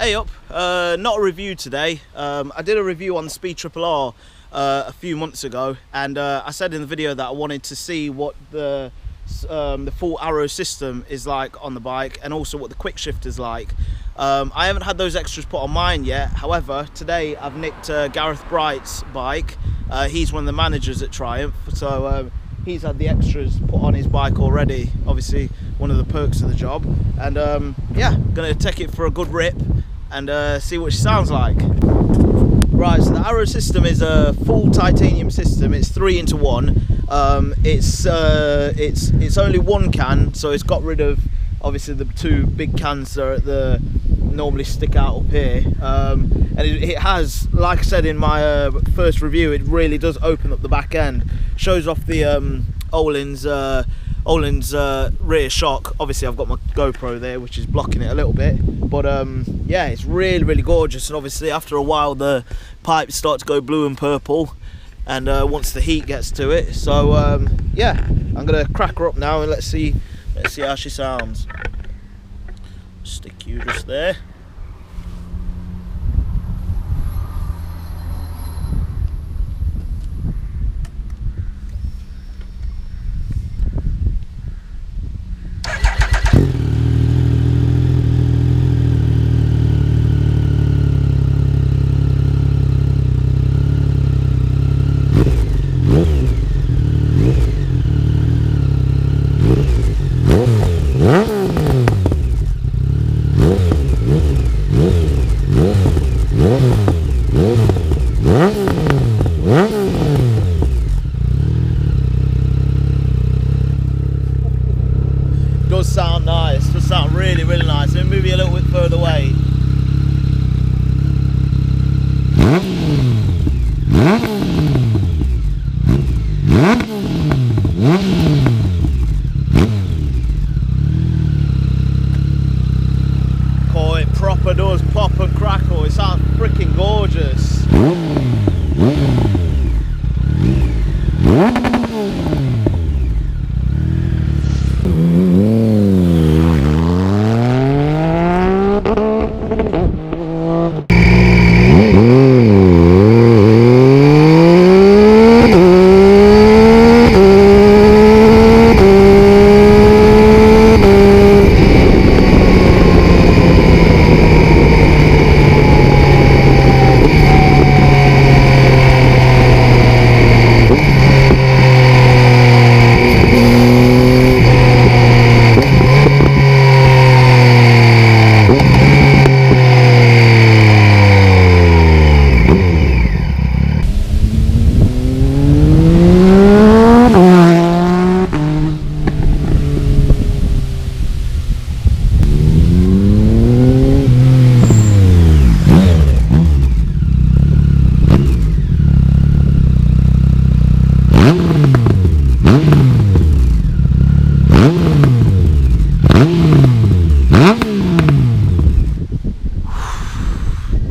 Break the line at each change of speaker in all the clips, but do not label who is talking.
Hey up, not a review today. I did a review on the Speed Triple R a few months ago, and I said in the video that I wanted to see what the full arrow system is like on the bike, and also what the quick shift is like. I haven't had those extras put on mine yet. However, today I've nicked Gareth Bright's bike. He's one of the managers at Triumph, so he's had the extras put on his bike already, obviously one of the perks of the job. And yeah, gonna take it for a good rip and see what she sounds like. Right, so the arrow system is a full titanium system. It's 3-in-1. It's only one can, so it's got rid of obviously the two big cans that normally stick out up here. And it has, like I said in my first review, it really does open up the back end. Shows off the Olin's rear shock. Obviously I've got my GoPro there, which is blocking it a little bit, but yeah, it's really gorgeous. And obviously after a while the pipes start to go blue and purple, and once the heat gets to it. So yeah, I'm gonna crack her up now and let's see how she sounds. Stick you just there. Does sound nice, does sound really nice. Let me move you a little bit further away. Oh, it proper does pop and crackle. It sounds freaking gorgeous.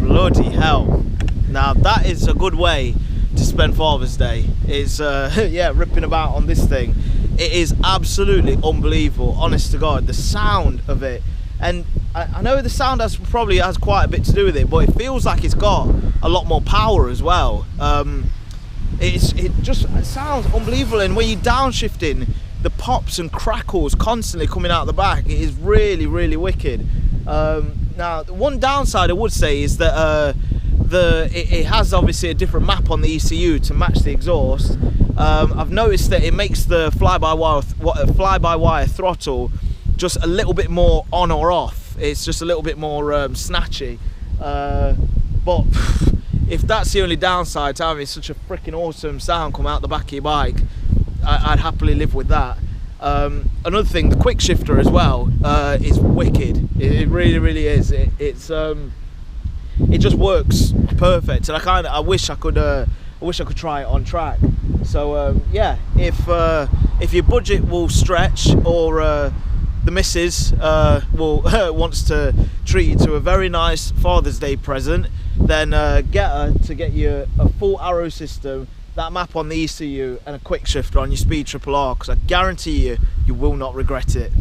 Bloody hell. Now that is a good way to spend Father's Day. It's yeah, ripping about on this thing. It is absolutely unbelievable, honest to God, the sound of it. And I know the sound probably has quite a bit to do with it, but it feels like it's got a lot more power as well. It just sounds unbelievable, and when you're downshifting, the pops and crackles constantly coming out the back, it is really wicked. Now, one downside I would say is that it has obviously a different map on the ECU to match the exhaust. I've noticed that it makes the fly-by-wire throttle just a little bit more on or off. It's just a little bit more snatchy. But if that's the only downside to having such a freaking awesome sound come out the back of your bike, I'd happily live with that. Another thing, the quick shifter as well is wicked. It really is. It just works perfect, and I wish I could try it on track. So yeah, if your budget will stretch, or the missus wants to treat you to a very nice Father's Day present, then get her to get you a full arrow system, that map on the ECU, and a quick shifter on your Speed Triple R, because I guarantee you will not regret it.